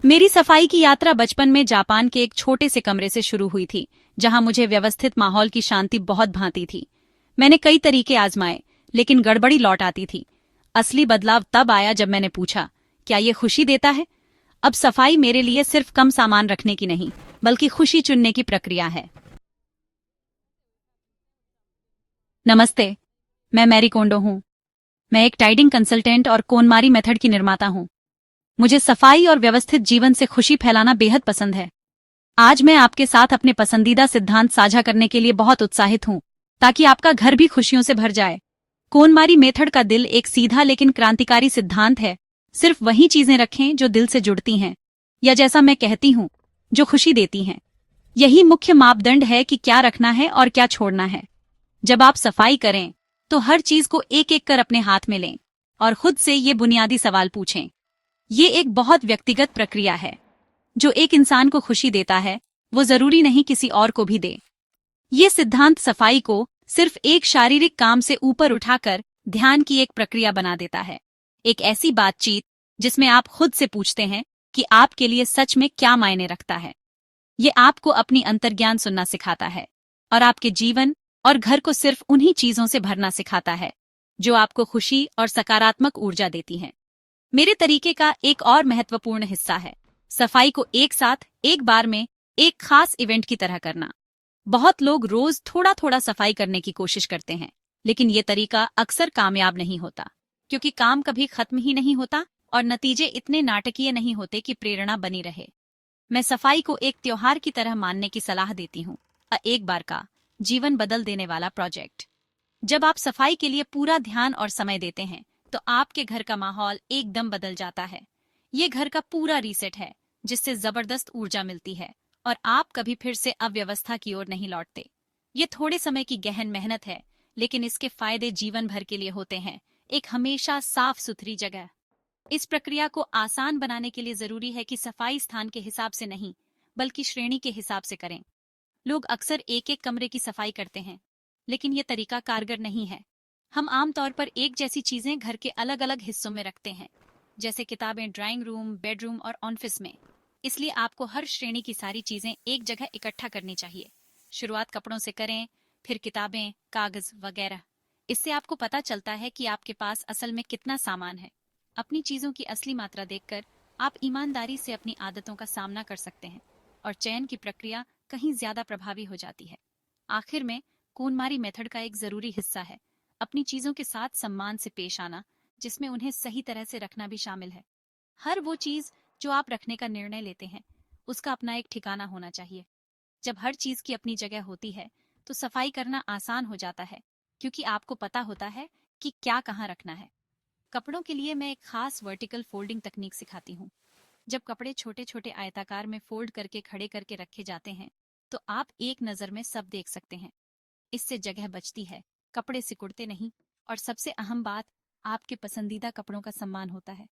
मेरी सफाई की यात्रा बचपन में जापान के एक छोटे से कमरे से शुरू हुई थी, जहां मुझे व्यवस्थित माहौल की शांति बहुत भाती थी। मैंने कई तरीके आजमाए, लेकिन गड़बड़ी लौट आती थी। असली बदलाव तब आया जब मैंने पूछा, क्या ये खुशी देता है? अब सफाई मेरे लिए सिर्फ कम सामान रखने की नहीं, बल्कि खुशी चुनने की प्रक्रिया है। नमस्ते, मैं मैरी कोंडो हूँ। मैं एक टाइडिंग कंसल्टेंट और कोनमारी मेथड की निर्माता हूँ। मुझे सफाई और व्यवस्थित जीवन से खुशी फैलाना बेहद पसंद है। आज मैं आपके साथ अपने पसंदीदा सिद्धांत साझा करने के लिए बहुत उत्साहित हूँ, ताकि आपका घर भी खुशियों से भर जाए। कोनमारी मेथड का दिल एक सीधा लेकिन क्रांतिकारी सिद्धांत है। सिर्फ वही चीजें रखें जो दिल से जुड़ती हैं, या जैसा मैं कहती हूँ, जो खुशी देती हैं। यही मुख्य मापदंड है कि क्या रखना है और क्या छोड़ना है। जब आप सफाई करें, तो हर चीज को एक एक कर अपने हाथ में लें और खुद से ये बुनियादी सवाल पूछें। ये एक बहुत व्यक्तिगत प्रक्रिया है। जो एक इंसान को खुशी देता है, वो जरूरी नहीं किसी और को भी दे। ये सिद्धांत सफाई को सिर्फ एक शारीरिक काम से ऊपर उठाकर ध्यान की एक प्रक्रिया बना देता है। एक ऐसी बातचीत जिसमें आप खुद से पूछते हैं कि आपके लिए सच में क्या मायने रखता है। ये आपको अपनी अंतर्ज्ञान सुनना सिखाता है और आपके जीवन और घर को सिर्फ उन्हीं चीजों से भरना सिखाता है जो आपको खुशी और सकारात्मक ऊर्जा देती हैं। मेरे तरीके का एक और महत्वपूर्ण हिस्सा है सफाई को एक साथ एक बार में एक खास इवेंट की तरह करना। बहुत लोग रोज थोड़ा थोड़ा सफाई करने की कोशिश करते हैं, लेकिन ये तरीका अक्सर कामयाब नहीं होता, क्योंकि काम कभी खत्म ही नहीं होता और नतीजे इतने नाटकीय नहीं होते कि प्रेरणा बनी रहे। मैं सफाई को एक त्योहार की तरह मानने की सलाह देती हूँ, एक बार का जीवन बदल देने वाला प्रोजेक्ट। जब आप सफाई के लिए पूरा ध्यान और समय देते हैं, तो आपके घर का माहौल एकदम बदल जाता है। ये घर का पूरा रीसेट है, जिससे जबरदस्त ऊर्जा मिलती है और आप कभी फिर से अव्यवस्था की ओर नहीं लौटते। ये थोड़े समय की गहन मेहनत है, लेकिन इसके फायदे जीवन भर के लिए होते हैं। एक हमेशा साफ सुथरी जगह। इस प्रक्रिया को आसान बनाने के लिए जरूरी है कि सफाई स्थान के हिसाब से नहीं, बल्कि श्रेणी के हिसाब से करें। लोग अक्सर एक एक कमरे की सफाई करते हैं, लेकिन ये तरीका कारगर नहीं है। हम आमतौर पर एक जैसी चीजें घर के अलग अलग हिस्सों में रखते हैं, जैसे किताबें ड्राइंग रूम, बेडरूम और ऑफिस में। इसलिए आपको हर श्रेणी की सारी चीजें एक जगह इकट्ठा करनी चाहिए। शुरुआत कपड़ों से करें, फिर किताबें, कागज वगैरह। इससे आपको पता चलता है कि आपके पास असल में कितना सामान है। अपनी चीजों की असली मात्रा देखकर आप ईमानदारी से अपनी आदतों का सामना कर सकते हैं और चयन की प्रक्रिया कहीं ज्यादा प्रभावी हो जाती है। आखिर में, कोनमारी मेथड का एक जरूरी हिस्सा है अपनी चीजों के साथ सम्मान से पेश आना, जिसमें उन्हें सही तरह से रखना भी शामिल है। हर वो चीज जो आप रखने का निर्णय लेते हैं, उसका अपना एक ठिकाना होना चाहिए। जब हर चीज की अपनी जगह होती है, तो सफाई करना आसान हो जाता है, क्योंकि आपको पता होता है कि क्या कहाँ रखना है। कपड़ों के लिए मैं एक खास वर्टिकल फोल्डिंग तकनीक सिखाती हूँ। जब कपड़े छोटे छोटे आयताकार में फोल्ड करके खड़े करके रखे जाते हैं, तो आप एक नजर में सब देख सकते हैं। इससे जगह बचती है, कपड़े सिकुड़ते नहीं, और सबसे अहम बात, आपके पसंदीदा कपड़ों का सम्मान होता है।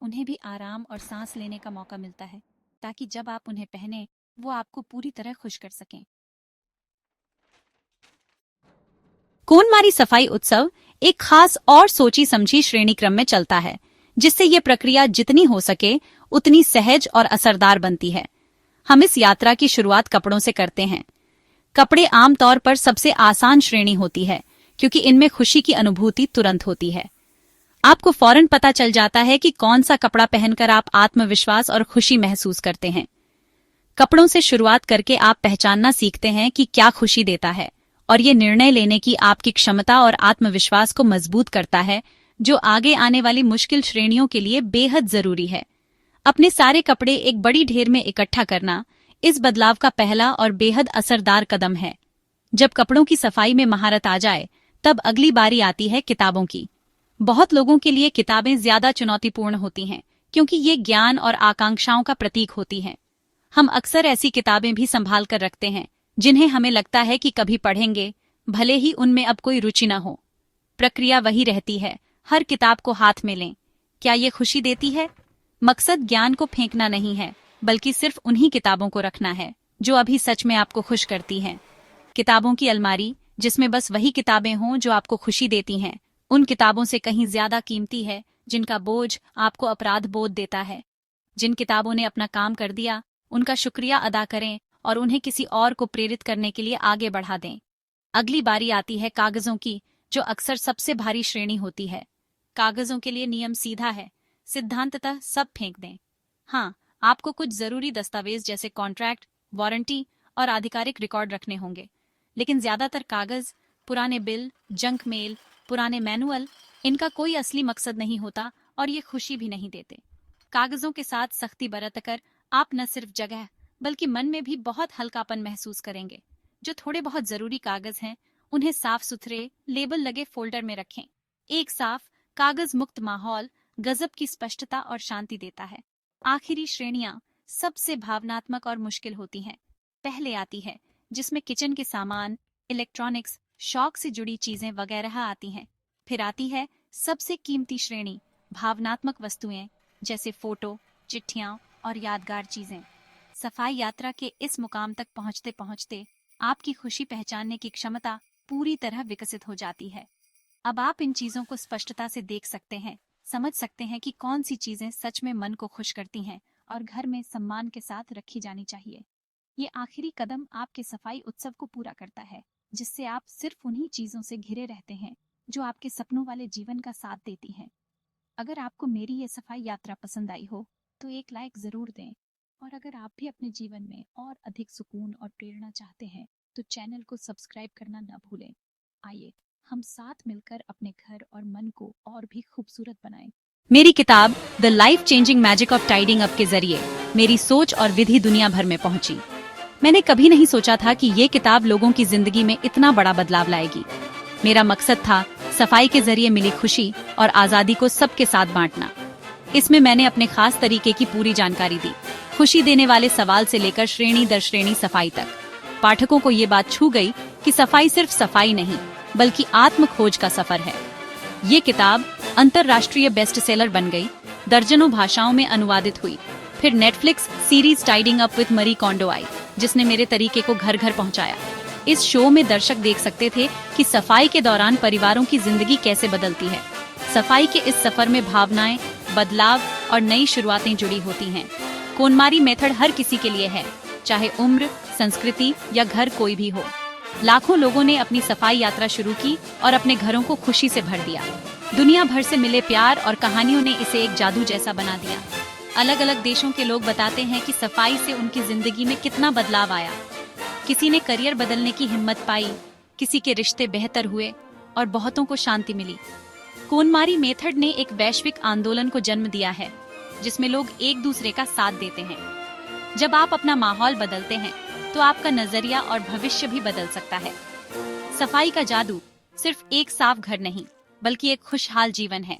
उन्हें भी आराम और सांस लेने का मौका मिलता है, ताकि जब आप उन्हें पहने, वो आपको पूरी तरह खुश कर सकें। कोनमारी सफाई उत्सव एक खास और सोची समझी श्रेणी क्रम में चलता है, जिससे ये प्रक्रिया जितनी हो सके उतनी सहज और असरदार बनती है। हम इस यात्रा की शुरुआत कपड़ों से करते हैं। कपड़े आमतौर पर सबसे आसान श्रेणी होती है, क्योंकि इनमें खुशी की अनुभूति तुरंत होती है। आपको फौरन पता चल जाता है कि कौन सा कपड़ा पहनकर आप आत्मविश्वास और खुशी महसूस करते हैं। कपड़ों से शुरुआत करके आप पहचानना सीखते हैं कि क्या खुशी देता है, और ये निर्णय लेने की आपकी क्षमता और आत्मविश्वास को मजबूत करता है, जो आगे आने वाली मुश्किल श्रेणियों के लिए बेहद जरूरी है। अपने सारे कपड़े एक बड़ी ढेर में इकट्ठा करना इस बदलाव का पहला और बेहद असरदार कदम है। जब कपड़ों की सफाई में महारत आ जाए, तब अगली बारी आती है किताबों की। बहुत लोगों के लिए किताबें ज्यादा चुनौतीपूर्ण होती हैं, क्योंकि ये ज्ञान और आकांक्षाओं का प्रतीक होती हैं। हम अक्सर ऐसी किताबें भी संभाल कर रखते हैं जिन्हें हमें लगता है कि कभी पढ़ेंगे, भले ही उनमें अब कोई रुचि न हो। प्रक्रिया वही रहती है, हर किताब को हाथ में लें। क्या ये खुशी देती है? मकसद ज्ञान को फेंकना नहीं है, बल्कि सिर्फ उन्हीं किताबों को रखना है जो अभी सच में आपको खुश करती हैं। किताबों की अलमारी, जिसमें बस वही किताबें हों जो आपको खुशी देती हैं, उन किताबों से कहीं ज्यादा कीमती है जिनका बोझ आपको अपराध बोध देता है। जिन किताबों ने अपना काम कर दिया उनका शुक्रिया अदा करें और उन्हें किसी और को प्रेरित करने के लिए आगे बढ़ा दें। अगली बारी आती है कागजों की, जो अक्सर सबसे भारी श्रेणी होती है। कागजों के लिए नियम सीधा है, सिद्धांततः सब फेंक दें। हाँ, आपको कुछ जरूरी दस्तावेज जैसे कॉन्ट्रैक्ट, वारंटी और आधिकारिक रिकॉर्ड रखने होंगे, लेकिन ज्यादातर कागज, पुराने बिल, जंक मेल, पुराने मैनुअल, इनका कोई असली मकसद नहीं होता और ये खुशी भी नहीं देते। कागजों के साथ सख्ती बरतकर आप न सिर्फ जगह बल्कि मन में भी बहुत हल्कापन महसूस करेंगे। जो थोड़े बहुत जरूरी कागज हैं उन्हें साफ सुथरे लेबल लगे फोल्डर में रखें। एक साफ कागज मुक्त माहौल गजब की स्पष्टता और शांति देता है। आखिरी श्रेणियां सबसे भावनात्मक और मुश्किल होती हैं। पहले आती है जिसमें किचन के सामान, इलेक्ट्रॉनिक्स, शौक से जुड़ी चीजें वगैरह आती हैं। फिर आती है सबसे कीमती श्रेणी, भावनात्मक वस्तुएं जैसे फोटो, चिट्ठियां और यादगार चीजें। सफाई यात्रा के इस मुकाम तक पहुंचते पहुंचते आपकी खुशी पहचानने की क्षमता पूरी तरह विकसित हो जाती है। अब आप इन चीजों को स्पष्टता से देख सकते हैं, समझ सकते हैं कि कौन सी चीजें सच में मन को खुश करती हैं और घर में सम्मान के साथ रखी जानी चाहिए। ये आखिरी कदम आपके सफाई उत्सव को पूरा करता है, जिससे आप सिर्फ उन्हीं चीजों से घिरे रहते हैं जो आपके सपनों वाले जीवन का साथ देती हैं। अगर आपको मेरी ये सफाई यात्रा पसंद आई हो तो एक लाइक जरूर दें, और अगर आप भी अपने जीवन में और अधिक सुकून और प्रेरणा चाहते हैं तो चैनल को सब्सक्राइब करना न भूलें। आइए हम साथ मिलकर अपने घर और मन को और भी खूबसूरत बनाएं। मेरी किताब the life changing magic of tidying up के जरिए मेरी सोच और विधि दुनिया भर में पहुंची। मैंने कभी नहीं सोचा था कि ये किताब लोगों की जिंदगी में इतना बड़ा बदलाव लाएगी। मेरा मकसद था सफाई के जरिए मिली खुशी और आजादी को सबके साथ बांटना। इसमें मैंने अपने खास तरीके की पूरी जानकारी दी, खुशी देने वाले सवाल से लेकर श्रेणी दर श्रेणी सफाई तक। पाठकों को ये बात छू गई कि सफाई सिर्फ सफाई नहीं बल्कि आत्म खोज का सफर है। ये किताब अंतरराष्ट्रीय बेस्ट सेलर बन गई, दर्जनों भाषाओं में अनुवादित हुई। फिर Netflix series tidying up with मरी कोंडो आई, जिसने मेरे तरीके को घर घर पहुंचाया। इस शो में दर्शक देख सकते थे कि सफाई के दौरान परिवारों की जिंदगी कैसे बदलती है। सफाई के इस सफर में भावनाएं, बदलाव और नई शुरुआतें जुड़ी होती हैं। कोनमारी मेथड हर किसी के लिए है, चाहे उम्र, संस्कृति या घर कोई भी हो। लाखों लोगों ने अपनी सफाई यात्रा शुरू की और अपने घरों को खुशी से भर दिया। दुनिया भर से मिले प्यार और कहानियों ने इसे एक जादू जैसा बना दिया। अलग अलग देशों के लोग बताते हैं कि सफाई से उनकी जिंदगी में कितना बदलाव आया। किसी ने करियर बदलने की हिम्मत पाई, किसी के रिश्ते बेहतर हुए और बहुतों को शांति मिली। कोनमारी मेथड ने एक वैश्विक आंदोलन को जन्म दिया है, जिसमें लोग एक दूसरे का साथ देते हैं। जब आप अपना माहौल बदलते हैं तो आपका नजरिया और भविष्य भी बदल सकता है। सफाई का जादू सिर्फ एक साफ घर नहीं बल्कि एक खुशहाल जीवन है।